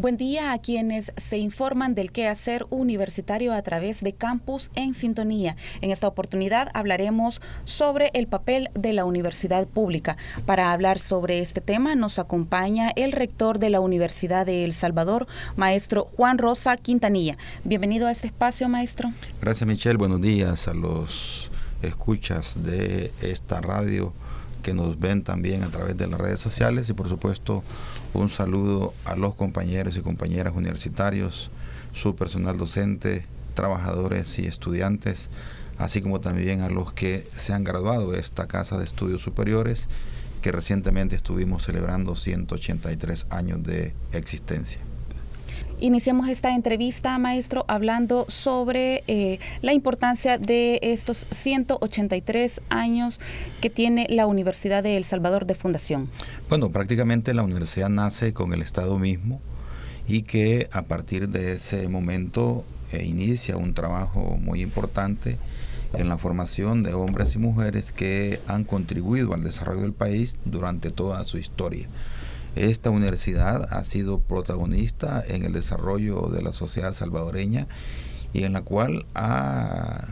Buen día a quienes se informan del quehacer universitario a través de Campus en Sintonía. En esta oportunidad hablaremos sobre el papel de la universidad pública. Para hablar sobre este tema nos acompaña el rector de la Universidad de El Salvador, maestro Juan Rosa Quintanilla. Bienvenido a este espacio, maestro. Gracias, Michelle. Buenos días a los escuchas de esta radio que nos ven también a través de las redes sociales y por supuesto un saludo a los compañeros y compañeras universitarios, su personal docente, trabajadores y estudiantes, así como también a los que se han graduado de esta Casa de Estudios Superiores que recientemente estuvimos celebrando 183 años de existencia. Iniciamos esta entrevista, maestro, hablando sobre la importancia de estos 183 años que tiene la Universidad de El Salvador de fundación. Bueno, prácticamente la universidad nace con el Estado mismo y que a partir de ese momento inicia un trabajo muy importante en la formación de hombres y mujeres que han contribuido al desarrollo del país durante toda su historia. Esta universidad ha sido protagonista en el desarrollo de la sociedad salvadoreña y en la cual ha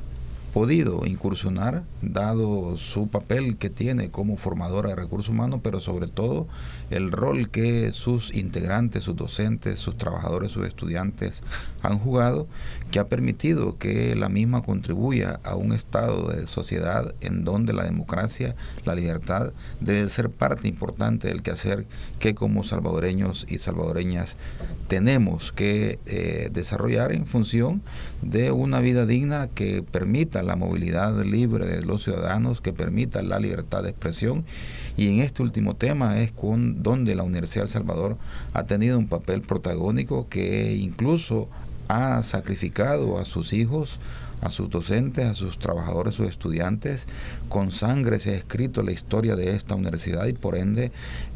podido incursionar, dado su papel que tiene como formadora de recursos humanos, pero sobre todo el rol que sus integrantes, sus docentes, sus trabajadores, sus estudiantes han jugado, que ha permitido que la misma contribuya a un estado de sociedad en donde la democracia, la libertad, debe ser parte importante del quehacer que como salvadoreños y salvadoreñas tenemos que desarrollar en función de una vida digna que permita la movilidad libre de los ciudadanos, que permita la libertad de expresión. Y en este último tema es donde la Universidad de El Salvador ha tenido un papel protagónico que incluso ha sacrificado a sus hijos, a sus docentes, a sus trabajadores, sus estudiantes. Con sangre se ha escrito la historia de esta universidad y por ende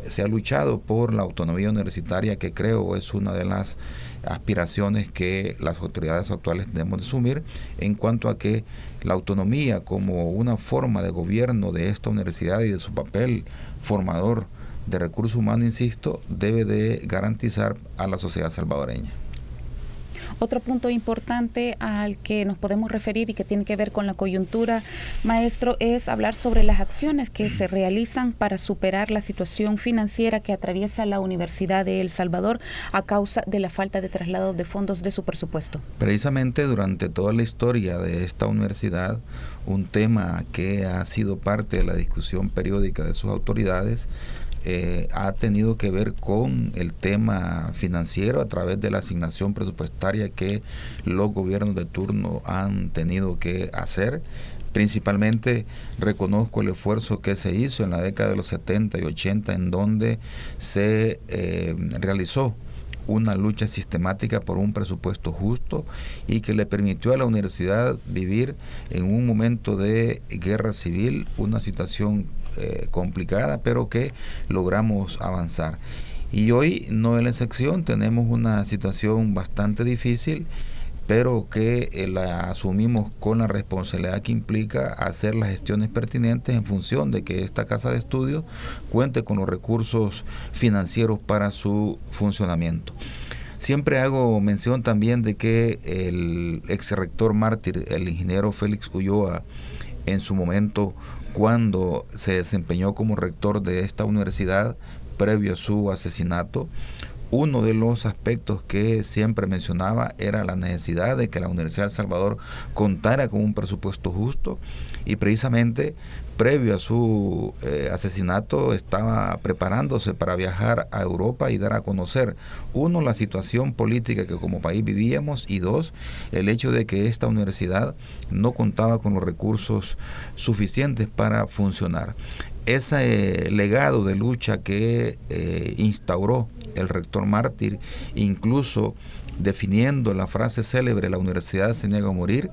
se ha luchado por la autonomía universitaria, que creo es una de las aspiraciones que las autoridades actuales debemos de asumir, en cuanto a que la autonomía como una forma de gobierno de esta universidad y de su papel formador de recursos humanos, insisto, debe de garantizar a la sociedad salvadoreña. Otro punto importante al que nos podemos referir y que tiene que ver con la coyuntura, maestro, es hablar sobre las acciones que se realizan para superar la situación financiera que atraviesa la Universidad de El Salvador a causa de la falta de traslado de fondos de su presupuesto. Precisamente durante toda la historia de esta universidad, un tema que ha sido parte de la discusión periódica de sus autoridades ha tenido que ver con el tema financiero a través de la asignación presupuestaria que los gobiernos de turno han tenido que hacer. Principalmente reconozco el esfuerzo que se hizo en la década de los 70 y 80, en donde se realizó una lucha sistemática por un presupuesto justo y que le permitió a la universidad vivir en un momento de guerra civil, una situación complicada, pero que logramos avanzar. Y hoy no es la excepción, tenemos una situación bastante difícil, pero que la asumimos con la responsabilidad que implica hacer las gestiones pertinentes en función de que esta casa de estudios cuente con los recursos financieros para su funcionamiento. Siempre hago mención también de que el ex rector mártir, el ingeniero Félix Ulloa, en su momento, cuando se desempeñó como rector de esta universidad, previo a su asesinato, uno de los aspectos que siempre mencionaba era la necesidad de que la Universidad de El Salvador contara con un presupuesto justo, y precisamente previo a su asesinato estaba preparándose para viajar a Europa y dar a conocer, uno, la situación política que como país vivíamos, y dos, el hecho de que esta universidad no contaba con los recursos suficientes para funcionar. Ese legado de lucha que instauró el rector mártir, incluso definiendo la frase célebre "la universidad se niega a morir",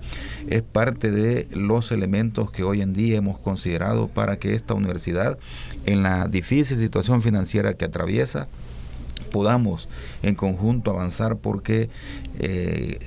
es parte de los elementos que hoy en día hemos considerado para que esta universidad, en la difícil situación financiera que atraviesa, podamos en conjunto avanzar porque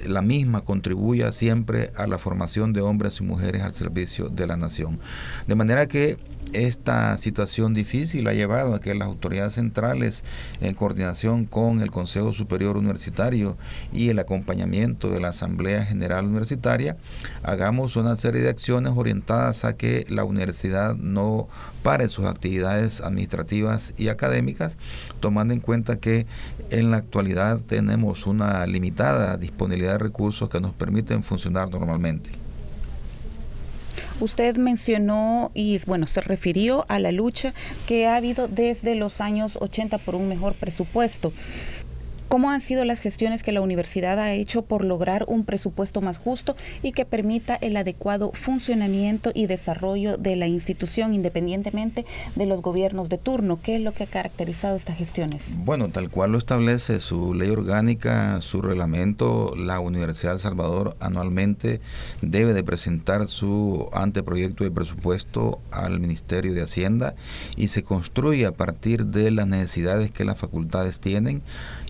la misma contribuya siempre a la formación de hombres y mujeres al servicio de la nación. De manera que esta situación difícil ha llevado a que las autoridades centrales, en coordinación con el Consejo Superior Universitario y el acompañamiento de la Asamblea General Universitaria, hagamos una serie de acciones orientadas a que la universidad no pare sus actividades administrativas y académicas, tomando en cuenta que en la actualidad tenemos una limitada disponibilidad de recursos que nos permiten funcionar normalmente. Usted mencionó y se refirió a la lucha que ha habido desde los años 80 por un mejor presupuesto. ¿Cómo han sido las gestiones que la universidad ha hecho por lograr un presupuesto más justo y que permita el adecuado funcionamiento y desarrollo de la institución independientemente de los gobiernos de turno? ¿Qué es lo que ha caracterizado estas gestiones? Bueno, tal cual lo establece su ley orgánica, su reglamento, la Universidad de El Salvador anualmente debe de presentar su anteproyecto de presupuesto al Ministerio de Hacienda y se construye a partir de las necesidades que las facultades tienen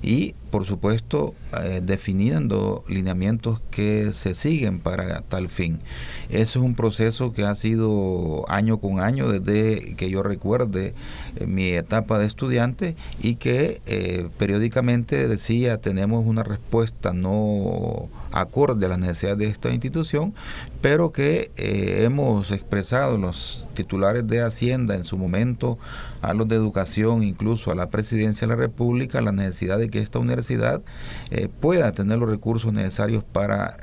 y, por supuesto, definiendo lineamientos que se siguen para tal fin. Eso es un proceso que ha sido año con año desde que yo recuerde mi etapa de estudiante y que periódicamente decía tenemos una respuesta no acorde a las necesidades de esta institución, pero que hemos expresado los titulares de Hacienda en su momento, a los de Educación, incluso a la Presidencia de la República, la necesidad de que esta universidad pueda tener los recursos necesarios para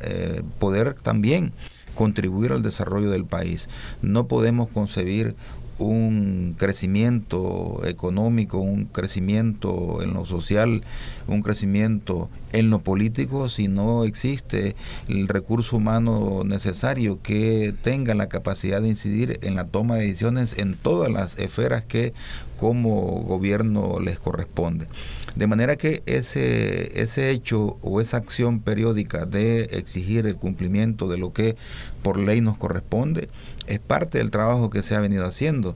poder también contribuir al desarrollo del país. No podemos concebir un crecimiento económico, un crecimiento en lo social, un crecimiento en lo político si no existe el recurso humano necesario que tenga la capacidad de incidir en la toma de decisiones en todas las esferas que como gobierno les corresponde. De manera que ese hecho o esa acción periódica de exigir el cumplimiento de lo que por ley nos corresponde es parte del trabajo que se ha venido haciendo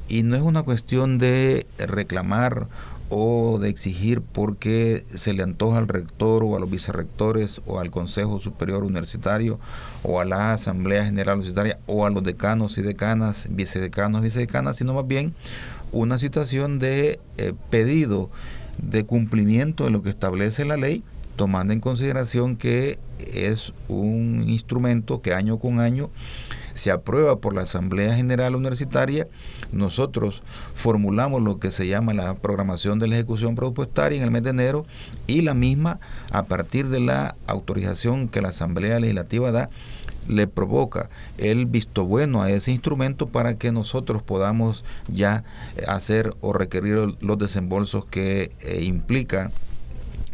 y no es una cuestión de reclamar o de exigir porque se le antoja al rector o a los vicerrectores o al Consejo Superior Universitario o a la Asamblea General Universitaria o a los decanos y decanas, vicedecanos y vicedecanas, sino más bien una situación de pedido de cumplimiento de lo que establece la ley, tomando en consideración que es un instrumento que año con año se aprueba por la Asamblea General Universitaria. Nosotros formulamos lo que se llama la programación de la ejecución presupuestaria en el mes de enero y la misma, a partir de la autorización que la Asamblea Legislativa da, le provoca el visto bueno a ese instrumento para que nosotros podamos ya hacer o requerir los desembolsos que implica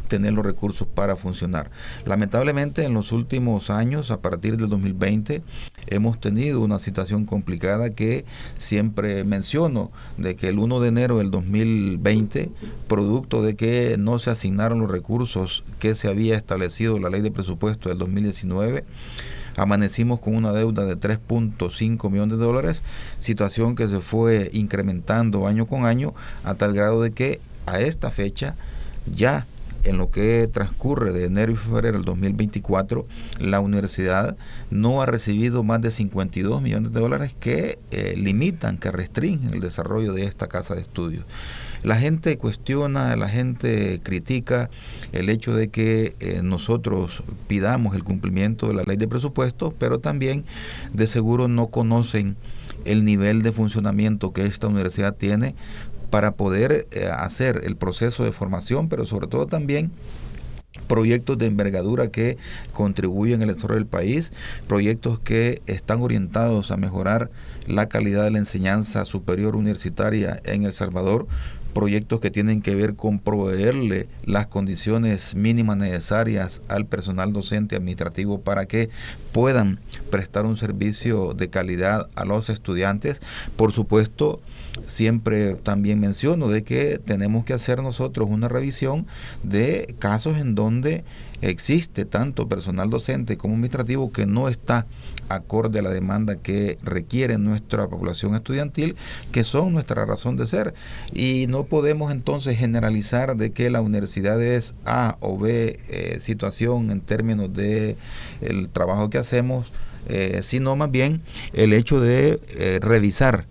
tener los recursos para funcionar. Lamentablemente en los últimos años, a partir del 2020, hemos tenido una situación complicada que siempre menciono, de que el 1 de enero del 2020, producto de que no se asignaron los recursos que se había establecido la ley de presupuesto del 2019, amanecimos con una deuda de 3.5 millones de dólares, situación que se fue incrementando año con año a tal grado de que a esta fecha ya en lo que transcurre de enero y febrero del 2024, la universidad no ha recibido más de 52 millones de dólares que limitan, que restringen el desarrollo de esta casa de estudios. La gente cuestiona, la gente critica el hecho de que nosotros pidamos el cumplimiento de la ley de presupuesto, pero también de seguro no conocen el nivel de funcionamiento que esta universidad tiene para poder hacer el proceso de formación, pero sobre todo también proyectos de envergadura que contribuyen al desarrollo del país, proyectos que están orientados a mejorar la calidad de la enseñanza superior universitaria en El Salvador, proyectos que tienen que ver con proveerle las condiciones mínimas necesarias al personal docente administrativo para que puedan prestar un servicio de calidad a los estudiantes. Por supuesto, siempre también menciono de que tenemos que hacer nosotros una revisión de casos en donde existe tanto personal docente como administrativo que no está acorde a la demanda que requiere nuestra población estudiantil, que son nuestra razón de ser, y no podemos entonces generalizar de que la universidad es A o B situación en términos de el trabajo que hacemos, sino más bien el hecho de revisar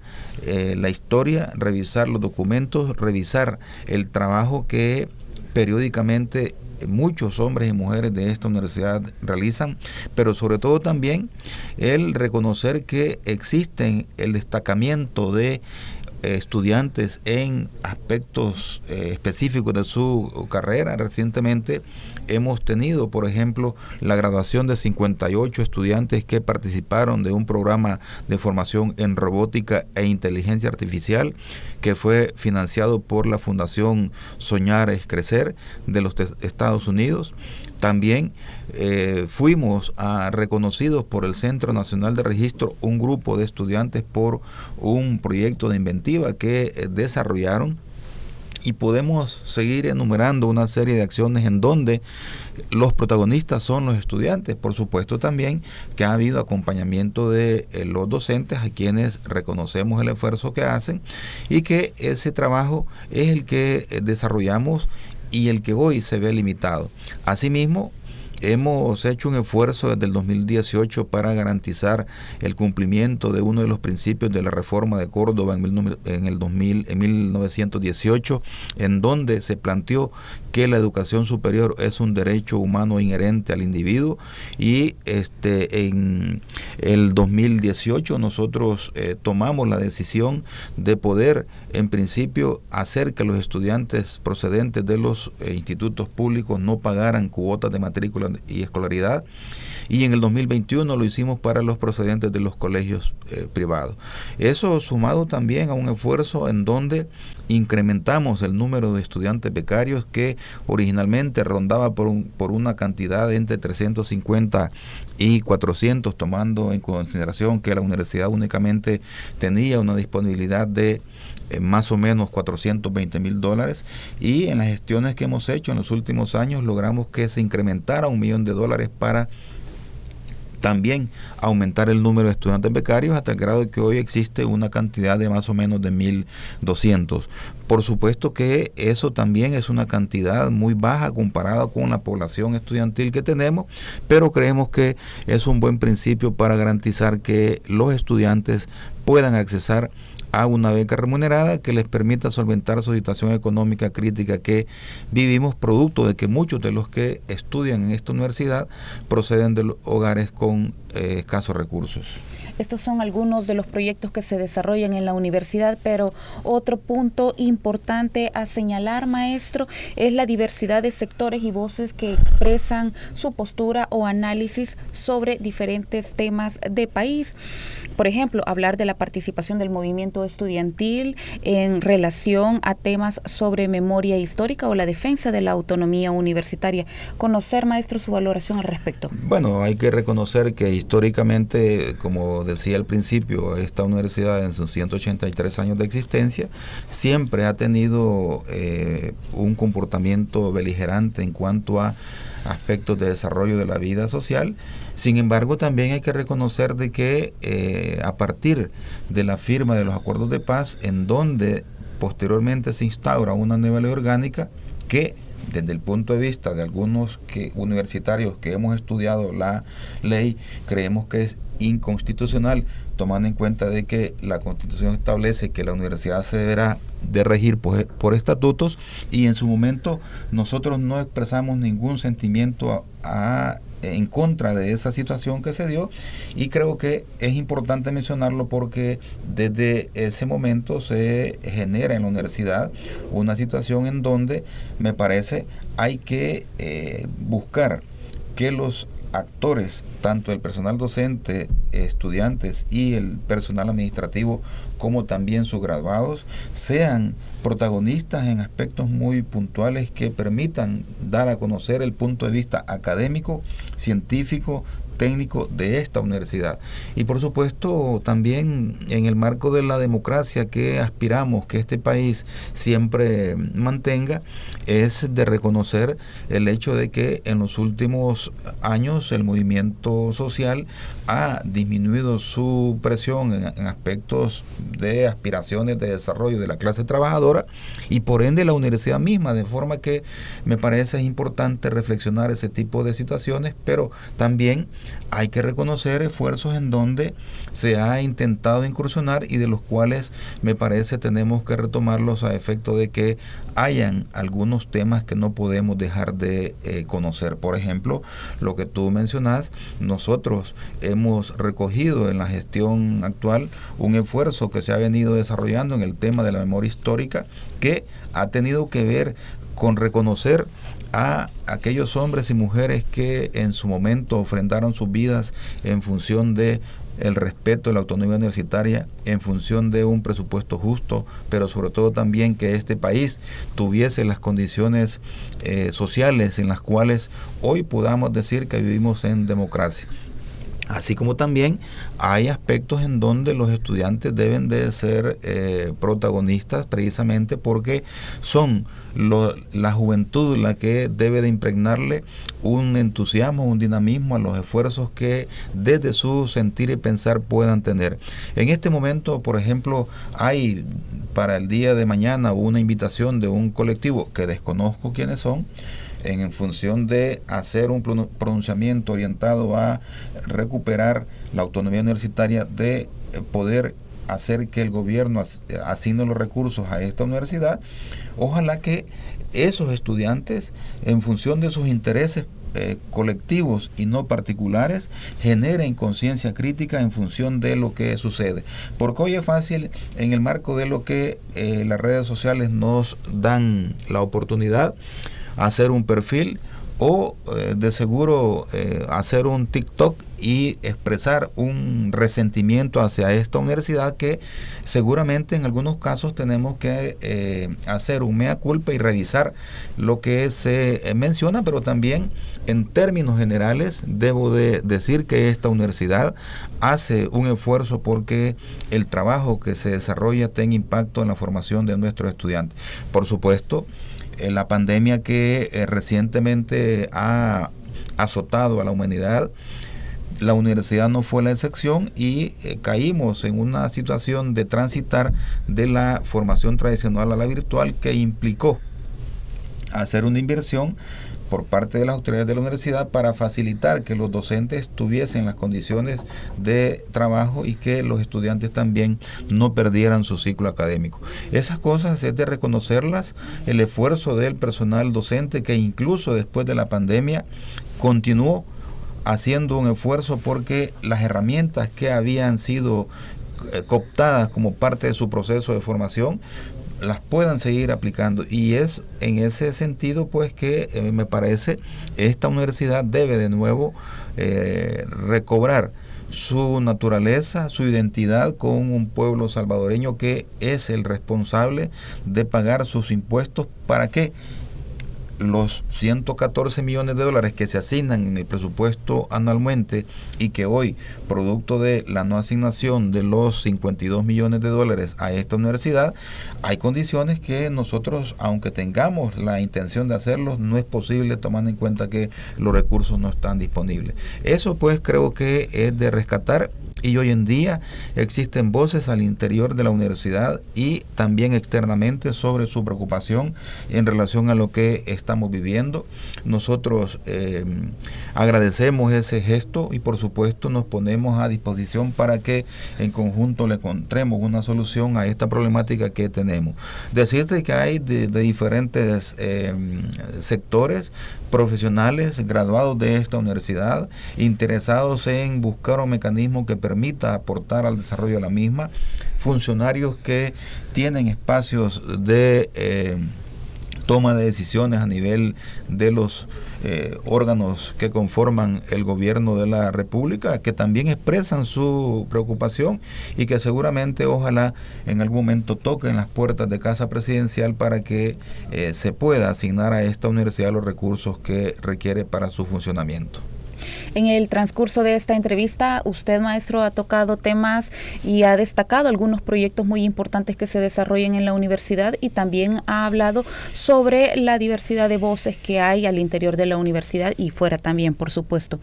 la historia, revisar los documentos, revisar el trabajo que periódicamente muchos hombres y mujeres de esta universidad realizan, pero sobre todo también el reconocer que existen el destacamiento de estudiantes en aspectos específicos de su carrera. Recientemente hemos tenido, por ejemplo, la graduación de 58 estudiantes que participaron de un programa de formación en robótica e inteligencia artificial que fue financiado por la Fundación Soñar es Crecer de los Estados Unidos. También fuimos reconocidos por el Centro Nacional de Registro, un grupo de estudiantes, por un proyecto de inventiva que desarrollaron, y podemos seguir enumerando una serie de acciones en donde los protagonistas son los estudiantes. Por supuesto también que ha habido acompañamiento de los docentes, a quienes reconocemos el esfuerzo que hacen, y que ese trabajo es el que desarrollamos y el que hoy se ve limitado. Asimismo, hemos hecho un esfuerzo desde el 2018 para garantizar el cumplimiento de uno de los principios de la reforma de Córdoba en 1918, en donde se planteó que la educación superior es un derecho humano inherente al individuo, y en el 2018 nosotros tomamos la decisión de poder, en principio, hacer que los estudiantes procedentes de los institutos públicos no pagaran cuotas de matrícula y escolaridad, y en el 2021 lo hicimos para los procedentes de los colegios privados. Eso sumado también a un esfuerzo en donde incrementamos el número de estudiantes becarios, que originalmente rondaba por una cantidad de entre 350 y 400, tomando en consideración que la universidad únicamente tenía una disponibilidad de más o menos $420,000, y en las gestiones que hemos hecho en los últimos años logramos que se incrementara $1 millón para también aumentar el número de estudiantes becarios, hasta el grado de que hoy existe una cantidad de más o menos de 1,200. Por supuesto que eso también es una cantidad muy baja comparada con la población estudiantil que tenemos, pero creemos que es un buen principio para garantizar que los estudiantes puedan accesar a una beca remunerada que les permita solventar su situación económica crítica que vivimos, producto de que muchos de los que estudian en esta universidad proceden de hogares con escasos recursos. Estos son algunos de los proyectos que se desarrollan en la universidad, pero otro punto importante a señalar, maestro, es la diversidad de sectores y voces que expresan su postura o análisis sobre diferentes temas de país. Por ejemplo, hablar de la participación del movimiento estudiantil en relación a temas sobre memoria histórica o la defensa de la autonomía universitaria. Conocer, maestro, su valoración al respecto. Bueno, hay que reconocer que históricamente, como decía al principio, esta universidad en sus 183 años de existencia siempre ha tenido un comportamiento beligerante en cuanto a aspectos de desarrollo de la vida social. Sin embargo, también hay que reconocer de que a partir de la firma de los acuerdos de paz, en donde posteriormente se instaura una nueva ley orgánica que, desde el punto de vista de algunos universitarios que hemos estudiado la ley, creemos que es inconstitucional, tomando en cuenta de que la Constitución establece que la universidad se deberá de regir por estatutos, y en su momento nosotros no expresamos ningún sentimiento en contra de esa situación que se dio, y creo que es importante mencionarlo porque desde ese momento se genera en la universidad una situación en donde me parece hay que buscar que los actores, tanto el personal docente, estudiantes y el personal administrativo, como también sus graduados, sean protagonistas en aspectos muy puntuales que permitan dar a conocer el punto de vista académico, científico, técnico de esta universidad. Y por supuesto también en el marco de la democracia que aspiramos que este país siempre mantenga, es de reconocer el hecho de que en los últimos años el movimiento social ha disminuido su presión en aspectos de aspiraciones de desarrollo de la clase trabajadora y por ende la universidad misma, de forma que me parece importante reflexionar ese tipo de situaciones, pero también hay que reconocer esfuerzos en donde se ha intentado incursionar y de los cuales me parece tenemos que retomarlos a efecto de que hayan algunos temas que no podemos dejar de conocer. Por ejemplo, lo que tú mencionas, nosotros hemos recogido en la gestión actual un esfuerzo que se ha venido desarrollando en el tema de la memoria histórica que ha tenido que ver con reconocer a aquellos hombres y mujeres que en su momento ofrendaron sus vidas en función de el respeto de la autonomía universitaria, en función de un presupuesto justo, pero sobre todo también que este país tuviese las condiciones sociales en las cuales hoy podamos decir que vivimos en democracia. Así como también hay aspectos en donde los estudiantes deben de ser protagonistas precisamente porque son la juventud la que debe de impregnarle un entusiasmo, un dinamismo a los esfuerzos que desde su sentir y pensar puedan tener. En este momento, por ejemplo, hay para el día de mañana una invitación de un colectivo que desconozco quiénes son, en función de hacer un pronunciamiento orientado a recuperar la autonomía universitaria, de poder hacer que el gobierno asigne los recursos a esta universidad. Ojalá que esos estudiantes, en función de sus intereses colectivos y no particulares, generen conciencia crítica en función de lo que sucede, porque hoy es fácil en el marco de lo que las redes sociales nos dan la oportunidad hacer un perfil o de seguro hacer un TikTok y expresar un resentimiento hacia esta universidad que seguramente en algunos casos tenemos que hacer un mea culpa y revisar lo que se menciona, pero también en términos generales debo de decir que esta universidad hace un esfuerzo porque el trabajo que se desarrolla tenga impacto en la formación de nuestros estudiantes. Por supuesto, la pandemia que recientemente ha azotado a la humanidad, la universidad no fue la excepción y caímos en una situación de transitar de la formación tradicional a la virtual que implicó hacer una inversión por parte de las autoridades de la universidad para facilitar que los docentes tuviesen las condiciones de trabajo y que los estudiantes también no perdieran su ciclo académico. Esas cosas es de reconocerlas, el esfuerzo del personal docente que incluso después de la pandemia continuó haciendo un esfuerzo porque las herramientas que habían sido cooptadas como parte de su proceso de formación las puedan seguir aplicando, y es en ese sentido pues que me parece esta universidad debe de nuevo recobrar su naturaleza, su identidad con un pueblo salvadoreño que es el responsable de pagar sus impuestos para que los 114 millones de dólares que se asignan en el presupuesto anualmente y que hoy, producto de la no asignación de los 52 millones de dólares a esta universidad, hay condiciones que nosotros, aunque tengamos la intención de hacerlos, no es posible tomando en cuenta que los recursos no están disponibles. Eso pues creo que es de rescatar. Y hoy en día existen voces al interior de la universidad y también externamente sobre su preocupación en relación a lo que estamos viviendo. Nosotros agradecemos ese gesto y por supuesto nos ponemos a disposición para que en conjunto le encontremos una solución a esta problemática que tenemos. Decirte que hay de diferentes sectores, profesionales graduados de esta universidad, interesados en buscar un mecanismo que permita aportar al desarrollo de la misma, funcionarios que tienen espacios de toma de decisiones a nivel de los órganos que conforman el gobierno de la República, que también expresan su preocupación y que seguramente ojalá en algún momento toquen las puertas de Casa Presidencial para que se pueda asignar a esta universidad los recursos que requiere para su funcionamiento. En el transcurso de esta entrevista, usted, maestro, ha tocado temas y ha destacado algunos proyectos muy importantes que se desarrollan en la universidad y también ha hablado sobre la diversidad de voces que hay al interior de la universidad y fuera también, por supuesto.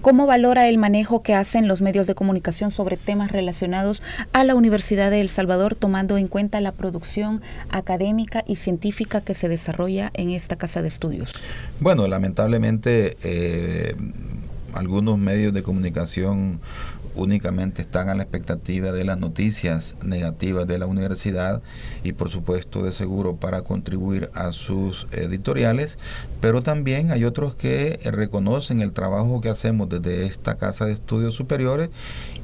¿Cómo valora el manejo que hacen los medios de comunicación sobre temas relacionados a la Universidad de El Salvador, tomando en cuenta la producción académica y científica que se desarrolla en esta casa de estudios? Bueno, lamentablemente algunos medios de comunicación únicamente están a la expectativa de las noticias negativas de la universidad y por supuesto de seguro para contribuir a sus editoriales, pero también hay otros que reconocen el trabajo que hacemos desde esta casa de estudios superiores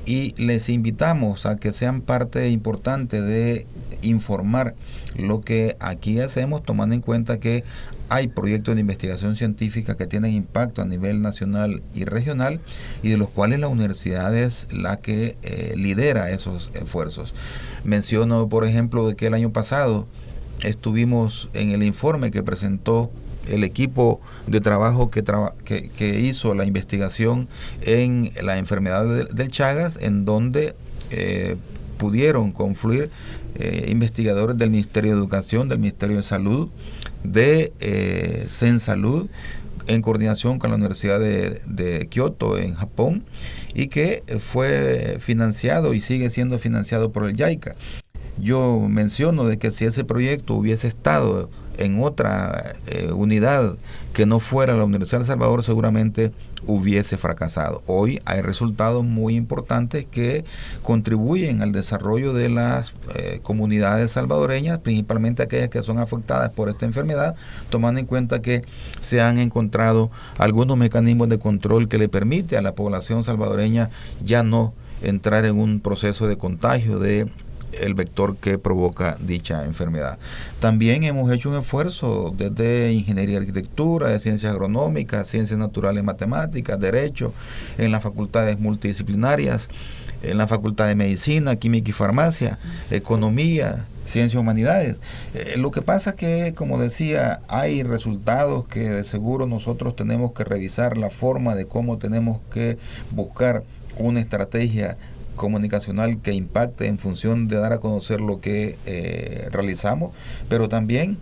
y les invitamos a que sean parte importante de informar lo que aquí hacemos, tomando en cuenta que hay proyectos de investigación científica que tienen impacto a nivel nacional y regional y de los cuales la universidad es la que lidera esos esfuerzos. Menciono, por ejemplo, de que el año pasado estuvimos en el informe que presentó el equipo de trabajo que hizo la investigación en la enfermedad del Chagas, en donde pudieron confluir investigadores del Ministerio de Educación, del Ministerio de Salud, de CENSalud, en coordinación con la Universidad de Kioto en Japón, y que fue financiado y sigue siendo financiado por el JICA. Yo menciono de que si ese proyecto hubiese estado en otra unidad que no fuera la Universidad de El Salvador, seguramente hubiese fracasado. Hoy hay resultados muy importantes que contribuyen al desarrollo de las comunidades salvadoreñas, principalmente aquellas que son afectadas por esta enfermedad, tomando en cuenta que se han encontrado algunos mecanismos de control que le permite a la población salvadoreña ya no entrar en un proceso de contagio de el vector que provoca dicha enfermedad. También hemos hecho un esfuerzo desde ingeniería y arquitectura, de ciencias agronómicas, ciencias naturales y matemáticas, derecho, en las facultades multidisciplinarias, en la facultad de medicina, química y farmacia, economía, ciencias humanidades. Lo que pasa que, como decía, hay resultados que de seguro nosotros tenemos que revisar la forma de cómo tenemos que buscar una estrategia comunicacional que impacte en función de dar a conocer lo que realizamos, pero también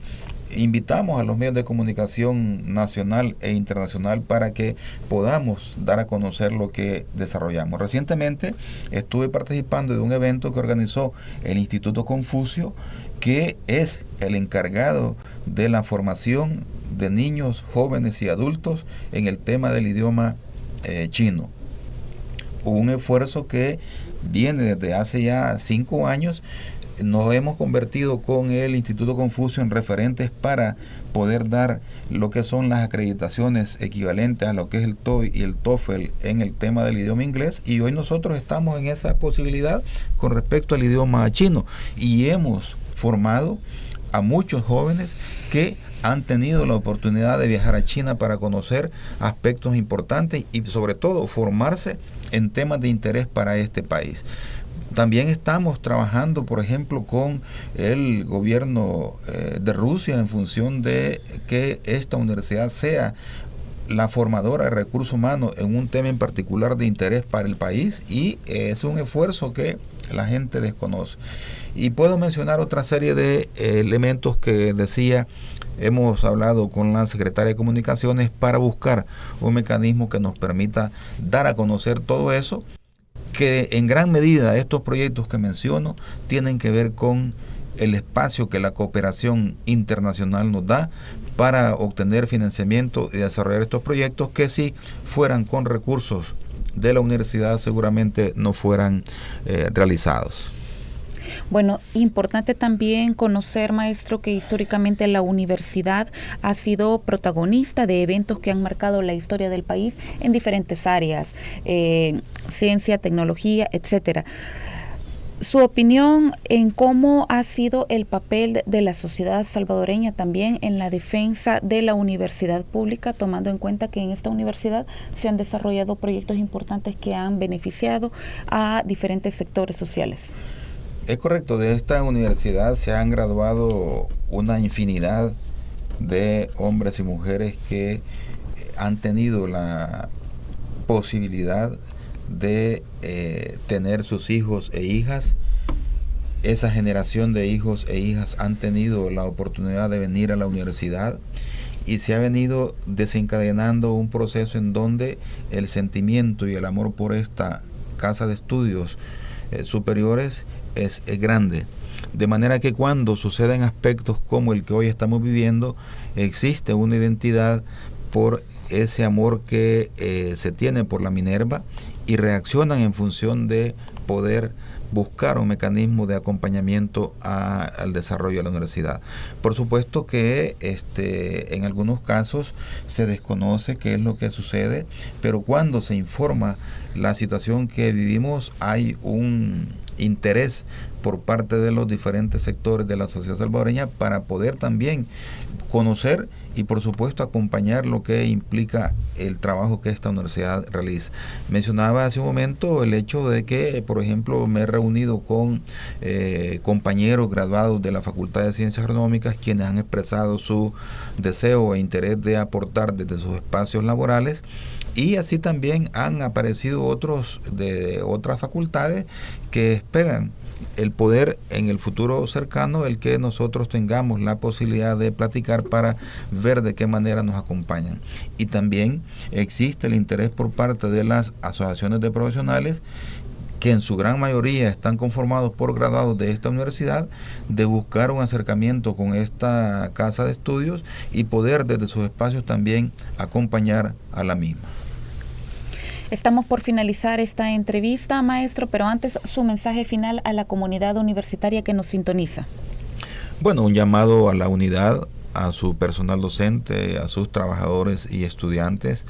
invitamos a los medios de comunicación nacional e internacional para que podamos dar a conocer lo que desarrollamos. Recientemente estuve participando de un evento que organizó el Instituto Confucio, que es el encargado de la formación de niños, jóvenes y adultos en el tema del idioma chino. Un esfuerzo que viene desde hace ya 5 años. Nos hemos convertido con el Instituto Confucio en referentes para poder dar lo que son las acreditaciones equivalentes a lo que es el TOEIC y el TOEFL en el tema del idioma inglés, y hoy nosotros estamos en esa posibilidad con respecto al idioma chino y hemos formado a muchos jóvenes que han tenido la oportunidad de viajar a China para conocer aspectos importantes y sobre todo formarse en temas de interés para este país. También estamos trabajando, por ejemplo, con el gobierno de Rusia en función de que esta universidad sea la formadora de recursos humanos en un tema en particular de interés para el país, y es un esfuerzo que la gente desconoce. Y puedo mencionar otra serie de elementos que decía. Hemos hablado con la Secretaria de Comunicaciones para buscar un mecanismo que nos permita dar a conocer todo eso, que en gran medida estos proyectos que menciono tienen que ver con el espacio que la cooperación internacional nos da para obtener financiamiento y desarrollar estos proyectos, que si fueran con recursos de la universidad seguramente no fueran realizados. Bueno, importante también conocer, maestro, que históricamente la universidad ha sido protagonista de eventos que han marcado la historia del país en diferentes áreas, ciencia, tecnología, etcétera. Su opinión en cómo ha sido el papel de la sociedad salvadoreña también en la defensa de la universidad pública, tomando en cuenta que en esta universidad se han desarrollado proyectos importantes que han beneficiado a diferentes sectores sociales. Es correcto, de esta universidad se han graduado una infinidad de hombres y mujeres que han tenido la posibilidad de tener sus hijos e hijas. Esa generación de hijos e hijas han tenido la oportunidad de venir a la universidad y se ha venido desencadenando un proceso en donde el sentimiento y el amor por esta casa de estudios superiores es grande. De manera que cuando suceden aspectos como el que hoy estamos viviendo, existe una identidad por ese amor que se tiene por la Minerva y reaccionan en función de poder buscar un mecanismo de acompañamiento al desarrollo de la universidad. Por supuesto que en algunos casos se desconoce qué es lo que sucede, pero cuando se informa la situación que vivimos, hay un interés por parte de los diferentes sectores de la sociedad salvadoreña para poder también conocer y por supuesto acompañar lo que implica el trabajo que esta universidad realiza. Mencionaba hace un momento el hecho de que, por ejemplo, me he reunido con compañeros graduados de la Facultad de Ciencias Agronómicas quienes han expresado su deseo e interés de aportar desde sus espacios laborales. Y así también han aparecido otros de otras facultades que esperan el poder en el futuro cercano, el que nosotros tengamos la posibilidad de platicar para ver de qué manera nos acompañan. Y también existe el interés por parte de las asociaciones de profesionales, que en su gran mayoría están conformados por graduados de esta universidad, de buscar un acercamiento con esta casa de estudios y poder desde sus espacios también acompañar a la misma. Estamos por finalizar esta entrevista, maestro, pero antes su mensaje final a la comunidad universitaria que nos sintoniza. Bueno, un llamado a la unidad, a su personal docente, a sus trabajadores y estudiantes,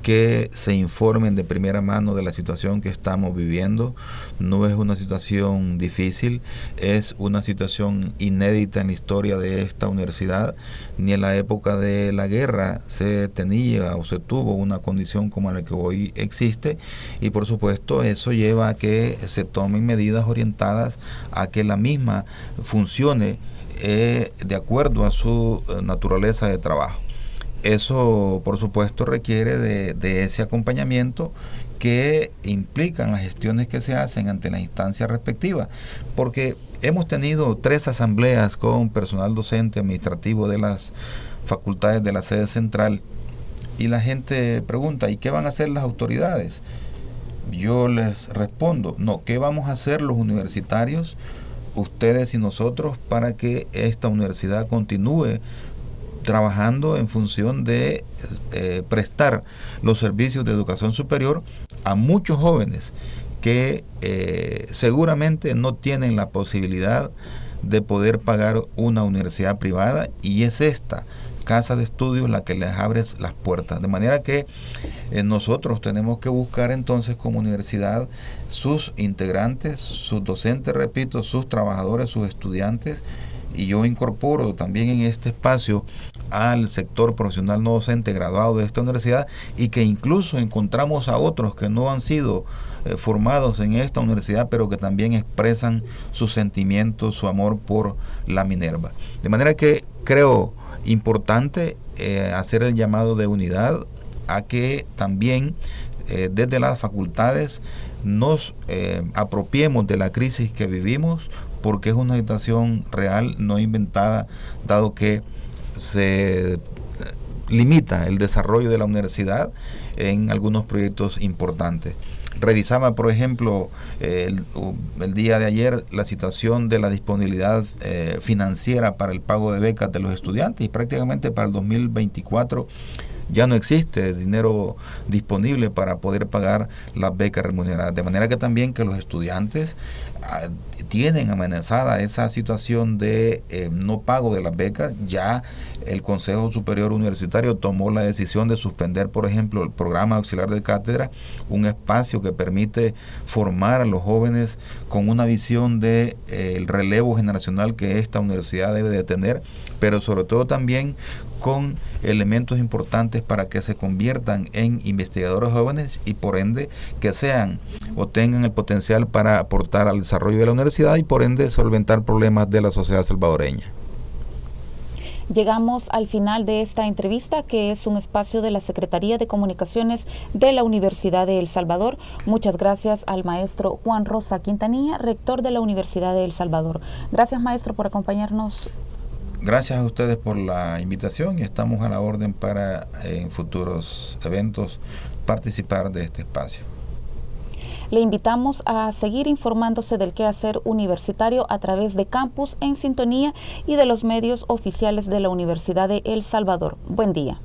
que se informen de primera mano de la situación que estamos viviendo. No es una situación difícil, es una situación inédita en la historia de esta universidad. Ni en la época de la guerra se tenía o se tuvo una condición como la que hoy existe, y por supuesto eso lleva a que se tomen medidas orientadas a que la misma funcione de acuerdo a su naturaleza de trabajo. Eso, por supuesto, requiere de ese acompañamiento que implican las gestiones que se hacen ante las instancias respectivas, porque hemos tenido 3 asambleas con personal docente administrativo de las facultades de la sede central, y la gente pregunta, ¿y qué van a hacer las autoridades? Yo les respondo, no, ¿qué vamos a hacer los universitarios, ustedes y nosotros, para que esta universidad continúe trabajando en función de prestar los servicios de educación superior a muchos jóvenes que seguramente no tienen la posibilidad de poder pagar una universidad privada, y es esta casa de estudios la que les abre las puertas? De manera que nosotros tenemos que buscar entonces como universidad sus integrantes, sus docentes, repito, sus trabajadores, sus estudiantes, y yo incorporo también en este espacio al sector profesional no docente graduado de esta universidad, y que incluso encontramos a otros que no han sido formados en esta universidad, pero que también expresan sus sentimientos, su amor por la Minerva. De manera que creo importante hacer el llamado de unidad a que también desde las facultades nos apropiemos de la crisis que vivimos, porque es una situación real, no inventada, dado que se limita el desarrollo de la universidad en algunos proyectos importantes. Revisaba, por ejemplo, el día de ayer la situación de la disponibilidad financiera para el pago de becas de los estudiantes, y prácticamente para el 2024 ya no existe dinero disponible para poder pagar las becas remuneradas, de manera que también que los estudiantes tienen amenazada esa situación de no pago de las becas. Ya el Consejo Superior Universitario tomó la decisión de suspender, por ejemplo, el programa auxiliar de cátedra, un espacio que permite formar a los jóvenes con una visión de el relevo generacional que esta universidad debe de tener, pero sobre todo también con elementos importantes para que se conviertan en investigadores jóvenes y por ende que sean o tengan el potencial para aportar al desarrollo de la universidad y por ende solventar problemas de la sociedad salvadoreña. Llegamos al final de esta entrevista, que es un espacio de la Secretaría de Comunicaciones de la Universidad de El Salvador. Muchas gracias al maestro Juan Rosa Quintanilla, rector de la Universidad de El Salvador. Gracias, maestro, por acompañarnos. Gracias a ustedes por la invitación y estamos a la orden para en futuros eventos participar de este espacio. Le invitamos a seguir informándose del quehacer universitario a través de Campus en Sintonía y de los medios oficiales de la Universidad de El Salvador. Buen día.